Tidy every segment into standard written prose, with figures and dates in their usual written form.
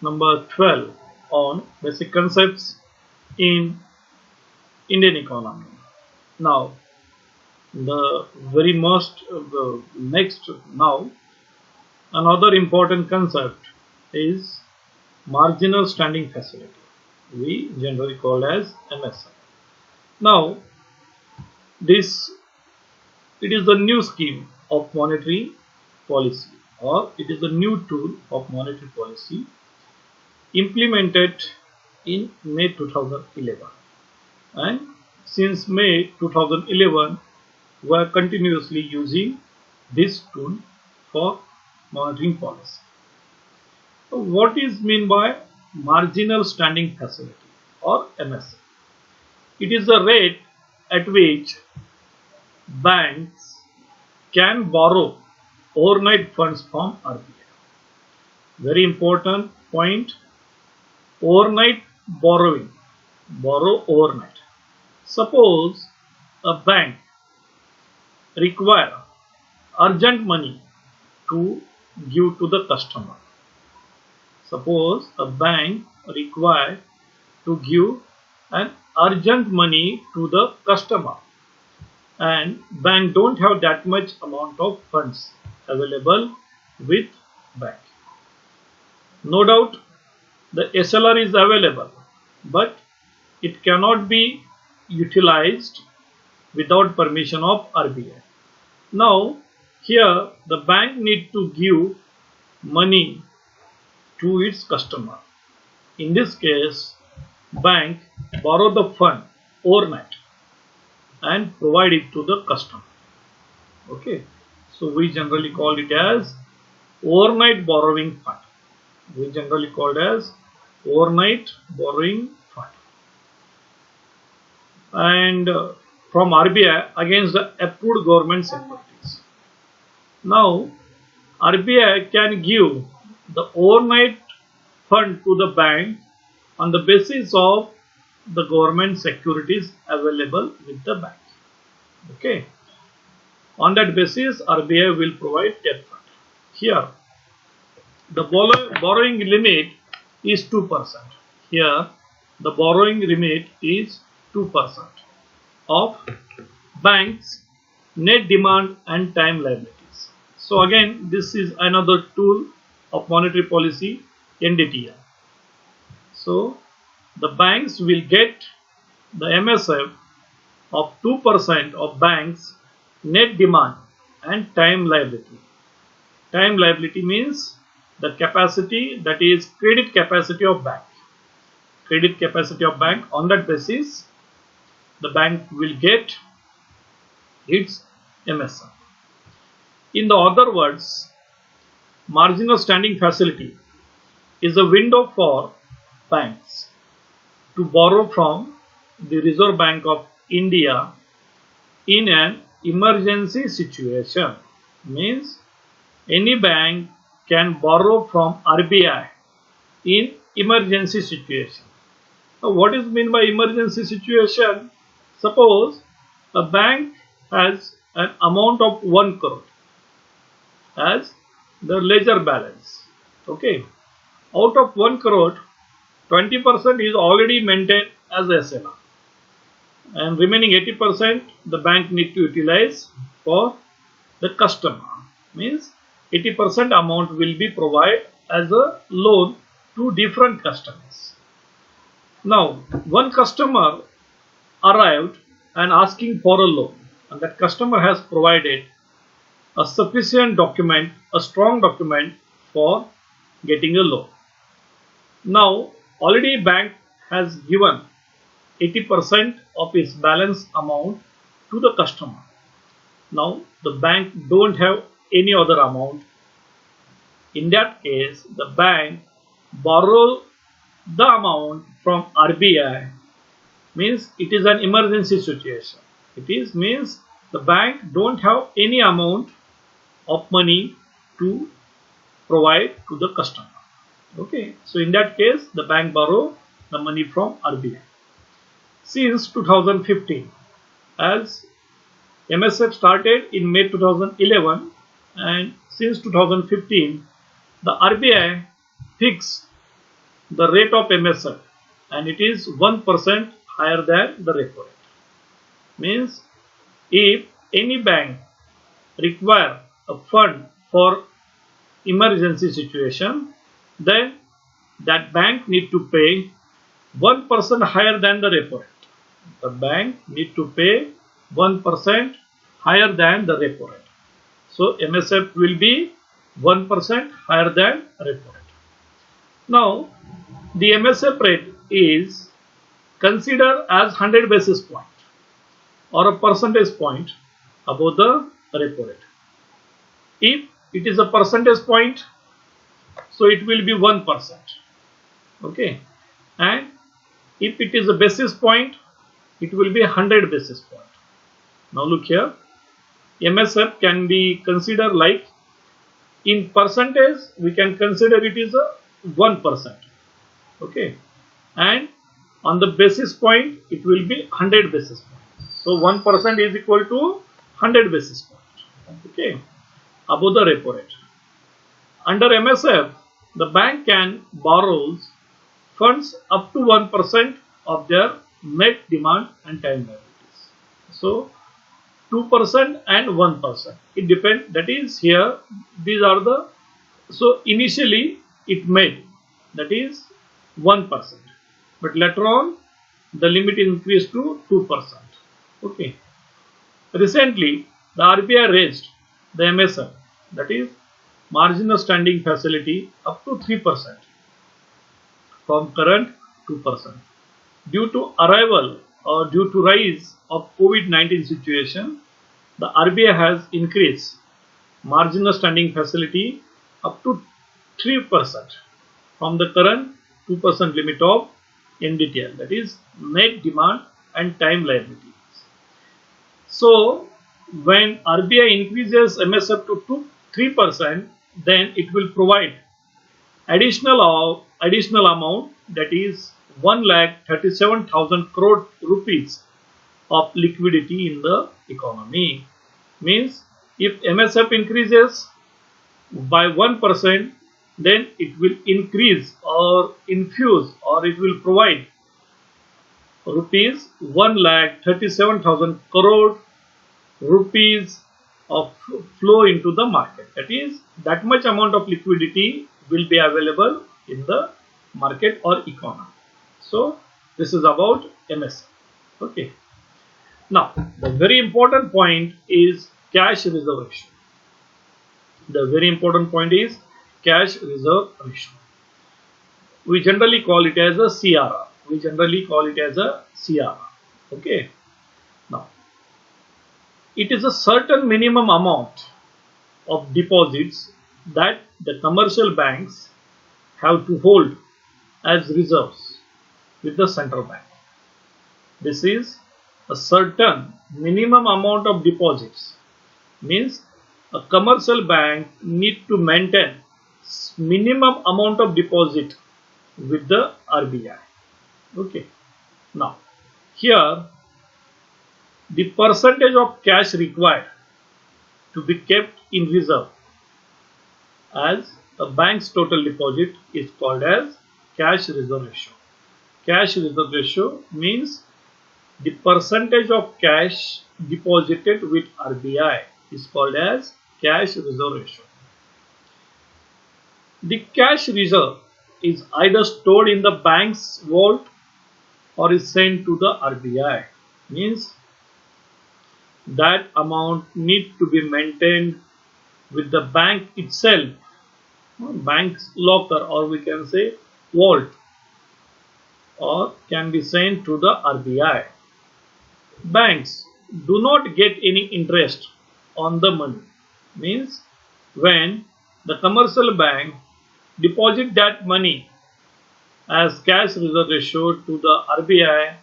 number 12 on basic concepts in Indian economy. Now, the very most the next now another important concept is marginal standing facility. We generally call as MSF. Now, this it is the new scheme of monetary policy, or it is a new tool of monetary policy implemented in May 2011, and since May 2011 we are continuously using this tool for monitoring policy. So what is meant by marginal standing facility or MSF? It is the rate at which banks can borrow overnight funds from RBI. Very important point, overnight borrowing, borrow overnight. Suppose a bank require urgent money to give to the customer. Suppose a bank require to give an urgent money to the customer, and bank don't have that much amount of funds available with bank. No doubt the SLR is available, but it cannot be utilized without permission of RBI. Now here the bank need to give money to its customer. In this case, bank borrow the fund overnight and provide it to the customer. Okay, so we generally call it as overnight borrowing fund. We generally call it as overnight borrowing fund, and from RBI against the approved government securities. Now RBI can give the overnight fund to the bank on the basis of the government securities available with the bank. Okay, on that basis RBI will provide that fund. Here the borrowing limit is 2%. Here the borrowing limit is 2% of bank's net demand and time liabilities. So again, this is another tool of monetary policy, NDTM. So the banks will get the MSF of 2% of banks net demand and time liability. Time liability means the capacity, that is credit capacity of bank. Credit capacity of bank, on that basis the bank will get its MSF. In the other words, marginal standing facility is a window for banks to borrow from the Reserve Bank of India in an emergency situation. Means any bank can borrow from RBI in emergency situation. Now what is meant by emergency situation? Suppose a bank has an amount of 1 crore as the ledger balance. Okay, out of 1 crore, 20% is already maintained as SLR, and remaining 80% the bank need to utilize for the customer. Means 80% amount will be provided as a loan to different customers. Now one customer arrived and asking for a loan, and that customer has provided a sufficient document, a strong document for getting a loan. Now already bank has given 80% of its balance amount to the customer. Now the bank don't have any other amount. In that case, the bank borrow the amount from RBI. Means it is an emergency situation. It is means the bank don't have any amount of money to provide to the customer. Okay, so in that case the bank borrow the money from RBI. Since 2015, as MSF started in May 2011, and since 2015 the RBI fixed the rate of MSF, and it is 1% higher than the repo rate. Means if any bank require a fund for emergency situation, then that bank need to pay 1% higher than the repo rate. The bank need to pay 1% higher than the repo rate. So MSF will be 1% higher than repo rate. Now the MSF rate is considered as 100 basis point or a percentage point above the repo rate. If it is a percentage point, so it will be 1%. Okay, and if it is a basis point, it will be 100 basis point. Now look here, MSF can be considered like, in percentage we can consider it is a 1%. Okay, and on the basis point it will be 100 basis points. So 1% is equal to 100 basis points. Okay, above the repo rate. Under MSF, the bank can borrow funds up to 1% of their net demand and time liabilities. So 2% and 1%. It depends. That is here. These are the. So initially it made, that is 1%, but later on the limit increased to 2%. Okay. Recently the RBI raised the MSF, that is marginal standing facility, up to 3% from current 2%. Due to arrival or due to rise of COVID-19 situation, the RBI has increased marginal standing facility up to 3% from the current 2% limit of NDTL, that is net demand and time liabilities. So when RBI increases MSF to 3%, then it will provide additional amount, that is 1,37,000 crore rupees of liquidity in the economy. Means if MSF increases by 1%, then it will increase or infuse, or it will provide rupees 1,37,000 crore rupees of flow into the market. That is, that much amount of liquidity will be available in the market or economy. So this is about MSF. Okay. Now the very important point is cash reserve ratio. The very important point is cash reserve ratio. We generally call it as a CRR. Okay. Now it is a certain minimum amount of deposits that the commercial banks have to hold as reserves with the central bank. This is a certain minimum amount of deposits. Means a commercial bank need to maintain minimum amount of deposit with the RBI. Okay. Now here the percentage of cash required to be kept in reserve as a bank's total deposit is called as cash reserve ratio. Cash reserve ratio means the percentage of cash deposited with RBI is called as cash reserve ratio. The cash reserve is either stored in the bank's vault or is sent to the RBI. Means that amount need to be maintained with the bank itself, bank's locker, or we can say vault, or can be sent to the RBI. Banks do not get any interest on the money. Means when the commercial bank deposit that money as cash reserve ratio to the RBI,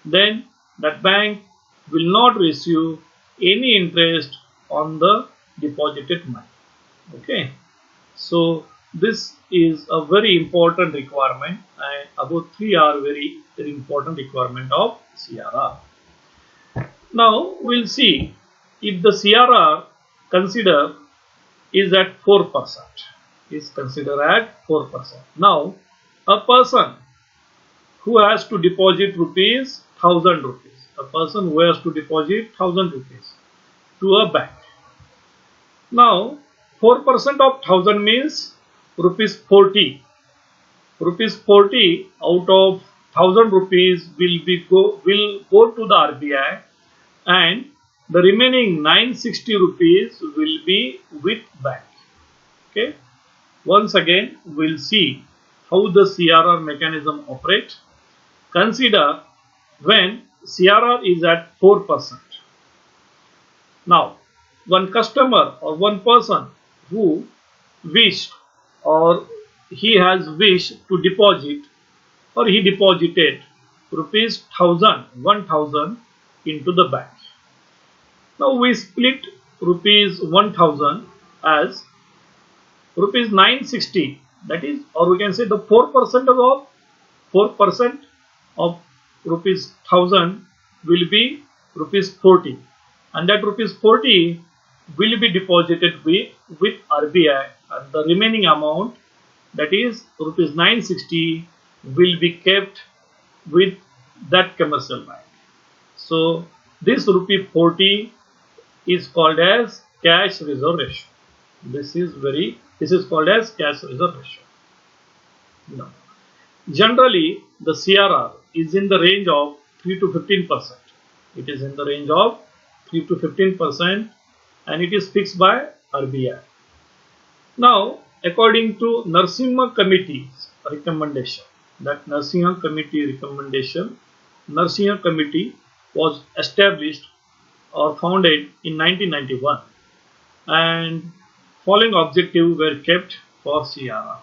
then that bank will not receive any interest on the deposited money. Okay, so this is a very important requirement, and about three are very important requirement of CRR. Now we'll see if the CRR consider is at 4%. Is considered at 4%. Now A person who has to deposit rupees 1000 rupees. A person who has to deposit 1000 rupees to a bank. Now 4% of 1000 means rupees 40. Rupees 40 out of 1000 rupees will go to the RBI, and the remaining 960 rupees will be with bank. Okay. Once again, we'll see how the CRR mechanism operates. Consider when CRR is at 4%. Now, one customer or one person who wished or he has wished to deposit, or he deposited rupees 1000 into the bank. Now we split rupees 1000 as rupees 960, that is, or we can say the 4% of rupees 1000 will be rupees 40, and that rupees 40 will be deposited with RBI, and the remaining amount, that is rupees 960, will be kept with that commercial bank. So this rupee 40 is called as cash reserve ratio. This is called as cash reserve ratio. Now, generally the CRR is in the range of 3 to 15%. It is in the range of 3 to 15%, and it is fixed by RBI. Now, according to Narasimha Committee's recommendation, Narasimha Committee was established or founded in 1991, and following objectives were kept for CRR.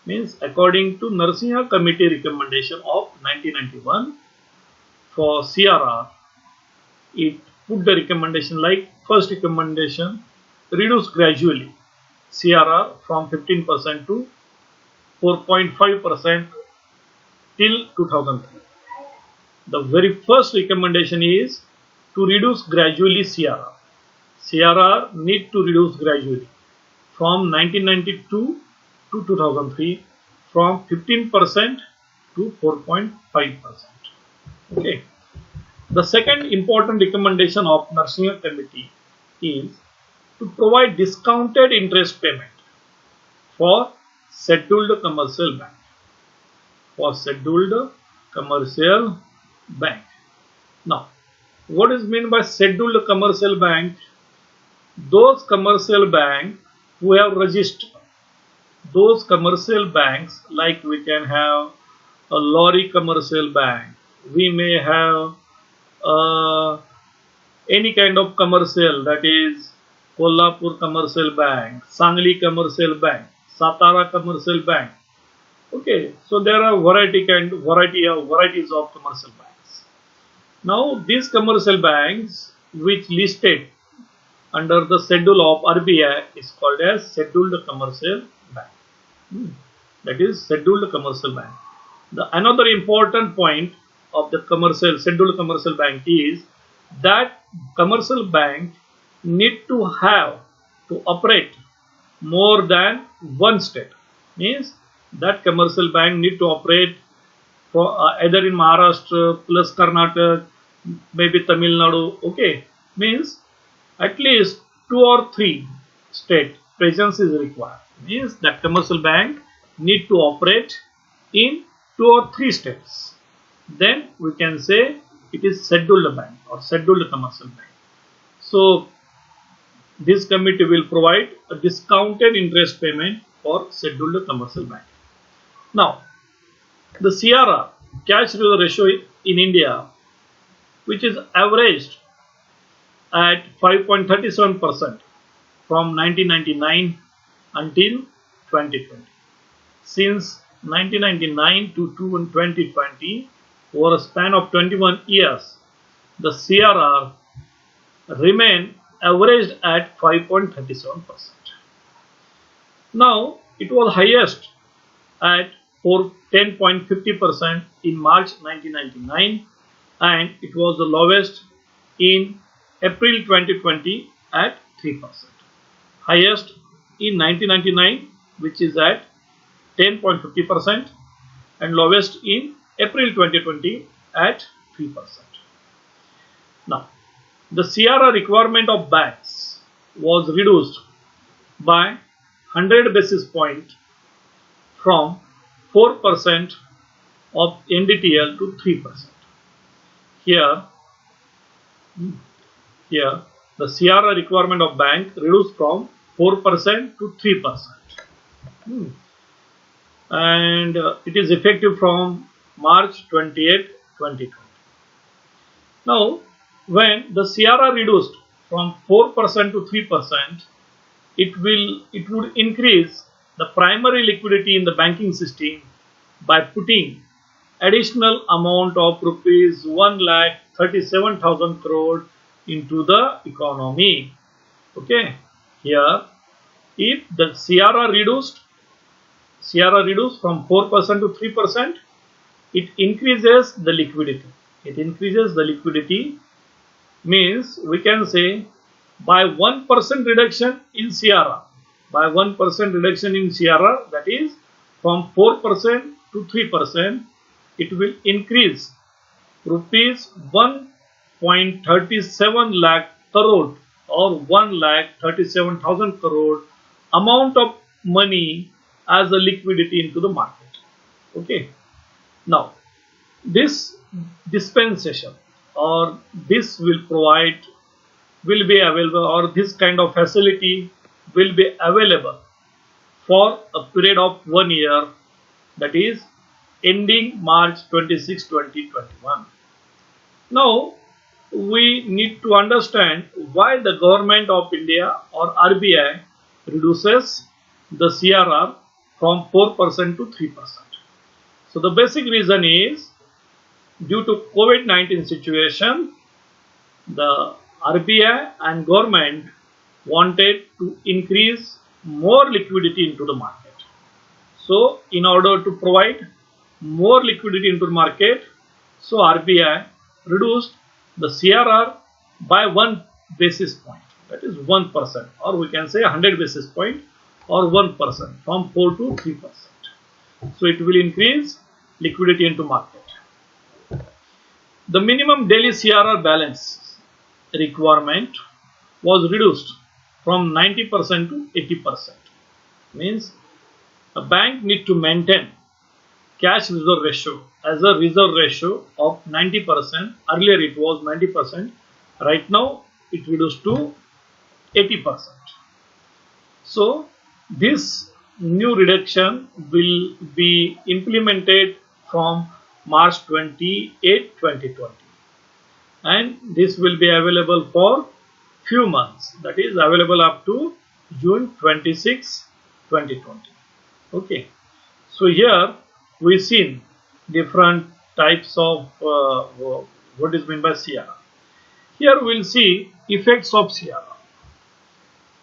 Means, according to Narasimha Committee recommendation of 1991 for CRR, it put the recommendation like: first recommendation, reduce gradually CRR from 15% to 4.5% till 2003. The very first recommendation is to reduce gradually CRR. CRR need to reduce gradually from 1992 to 2003, from 15% to 4.5%. Okay. The second important recommendation of Narasimha Committee is to provide discounted interest payment for scheduled commercial bank. Now, what is meant by scheduled commercial bank? Those commercial banks who have registered. Those commercial banks, like we can have a lorry commercial bank, we may have any kind of commercial, that is Kolhapur commercial bank, Sangli commercial bank, Satara commercial bank. Okay, so there are varieties of commercial banks. Now these commercial banks which listed under the schedule of RBI is called as scheduled commercial bank. That is scheduled commercial bank. Another important point of the scheduled commercial bank is that commercial bank need to operate more than one state. Means that commercial bank need to operate for either in Maharashtra plus Karnataka, maybe Tamil Nadu. Okay, means at least 2 or 3 state presence is required. Means that commercial bank need to operate in 2 or 3 states. Then we can say it is scheduled bank or scheduled commercial bank. So this committee will provide a discounted interest payment for scheduled commercial bank. Now, the CRR, cash reserve ratio in India, which is averaged at 5.37% from 1999 until 2020. Since 1999 to 2020, over a span of 21 years, the CRR remained averaged at 5.37%. Now, it was highest at 10.50% in March 1999, and it was the lowest in April 2020 at 3%. Highest in 1999, which is at 10.50%, and lowest in April 2020 at 3%. Now, the CRR requirement of banks was reduced by 100 basis points from 4% of NDTL to 3%. Here, here the CRR requirement of bank reduced from 4% to 3%. And it is effective from March 28, 2020. Now, when the CRR reduced from 4% to 3%, it would increase the primary liquidity in the banking system by putting additional amount of rupees 1,37,000 crore into the economy. Okay, here if the CRR reduced from 4% to 3%, it increases the liquidity. It increases the liquidity means we can say by 1% reduction in CRR, that is from 4% to 3%, it will increase rupees 1.37 lakh crore or 1,37,000 crore amount of money as a liquidity into the market. Okay. Now, this dispensation or this will be available, or this kind of facility will be available for a period of 1 year, that is ending March 26, 2021. Now, we need to understand why the government of India or RBI reduces the CRR from 4% to 3%. So the basic reason is due to COVID-19 situation, the RBI and government wanted to increase more liquidity into the market. So in order to provide more liquidity into the market, so RBI reduced the CRR by 1 basis point, that is 1%, or we can say 100 basis point or 1% from 4 to 3%. So it will increase liquidity into market. The minimum daily CRR balance requirement was reduced from 90% to 80%. Means a bank need to maintain cash reserve ratio as a reserve ratio of 90%. Earlier it was 90%. Right now it reduced to 80%. So this new reduction will be implemented from March 28, 2020, and this will be available for few months, that is available up to June 26, 2020. Okay, so here we seen different types of what is meant by CRR. Here we will see effects of CRR.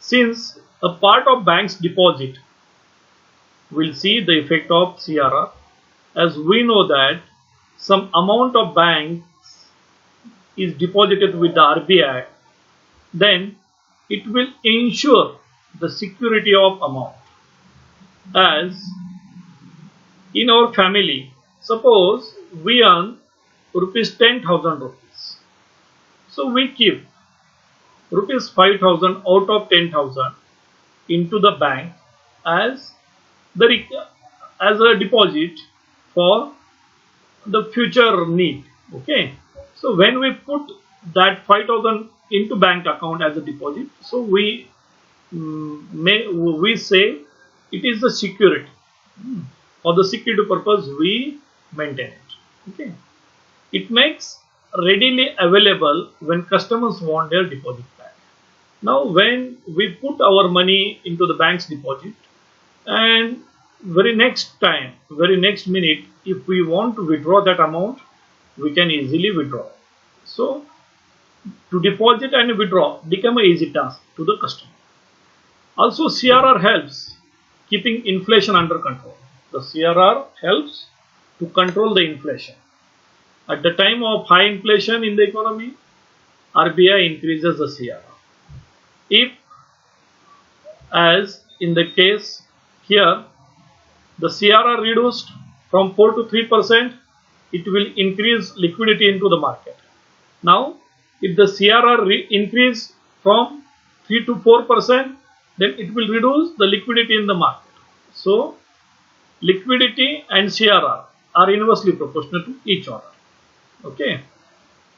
Since a part of bank's deposit will see the effect of CRR, as we know that some amount of banks is deposited with the RBI, then it will ensure the security of amount. As in our family, suppose we earn rupees 10,000 rupees, so we keep rupees 5,000 out of 10,000 into the bank as a deposit for the future need. Okay, so when we put that 5,000 into bank account as a deposit, so we say it is the security. For the security purpose we maintain it. Okay, it makes readily available when customers want their deposit back. Now when we put our money into the bank's deposit, and very next minute, if we want to withdraw that amount, we can easily withdraw. So to deposit and withdraw become an easy task to the customer. Also CRR helps keeping inflation under control. The CRR helps to control the inflation. At the time of high inflation in the economy, RBI increases the CRR. If, as in the case here, the CRR reduced from 4 to 3%, it will increase liquidity into the market. Now, if the CRR increase from 3 to 4%, then it will reduce the liquidity in the market. So, liquidity and CRR are inversely proportional to each other. Okay.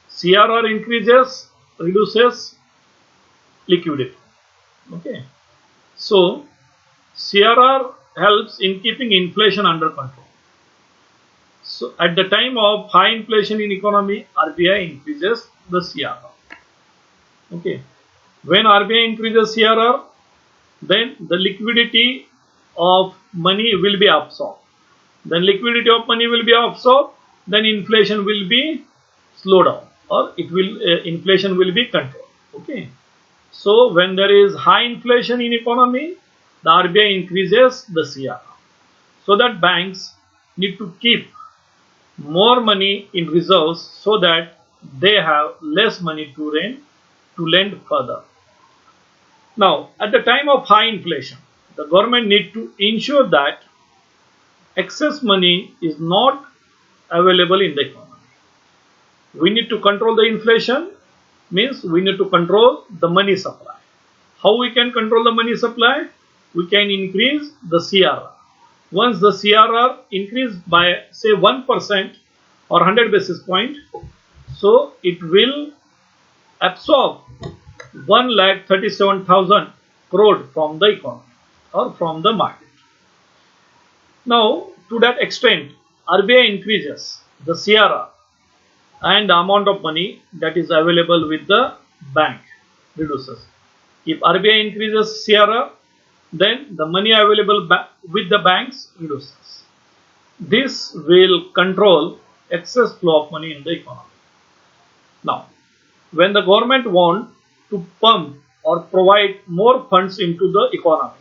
CRR increases, reduces liquidity. Okay. So, CRR helps in keeping inflation under control. So, at the time of high inflation in economy, RBI increases the CRR. Okay. When RBI increases CRR, then the liquidity of money will be absorbed. Then liquidity of money will be absorbed, then inflation will be slowed down, or inflation will be controlled. Okay. So when there is high inflation in economy, the RBI increases the CRR, so that banks need to keep more money in reserves so that they have less money to lend further. Now, at the time of high inflation, the government need to ensure that excess money is not available in the economy. We need to control the inflation, means we need to control the money supply. How we can control the money supply? We can increase the CRR. Once the CRR increase by say 1% or 100 basis point, so it will absorb 1,37,000 crore from the economy or from the market. Now, to that extent, RBI increases the CRR and the amount of money that is available with the bank reduces. If RBI increases CRR, then the money available with the banks reduces. This will control excess flow of money in the economy. Now, when the government wants to pump or provide more funds into the economy,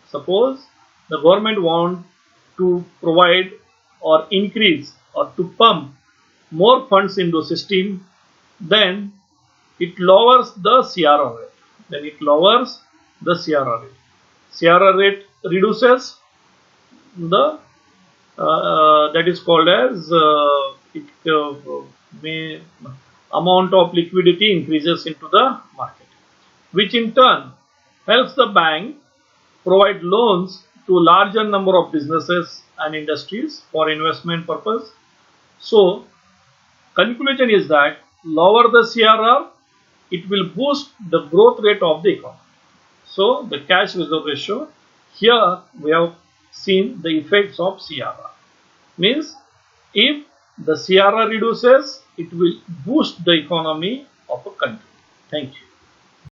suppose the government wants to provide or increase or to pump more funds into the system, then it lowers the CRR rate. Then it lowers the CRR rate. CRR rate reduces the that is called as amount of liquidity increases into the market, which in turn helps the bank provide loans to a larger number of businesses and industries for investment purpose. So, conclusion is that lower the CRR, it will boost the growth rate of the economy. So, the cash reserve ratio, here we have seen the effects of CRR. Means, if the CRR reduces, it will boost the economy of a country. Thank you.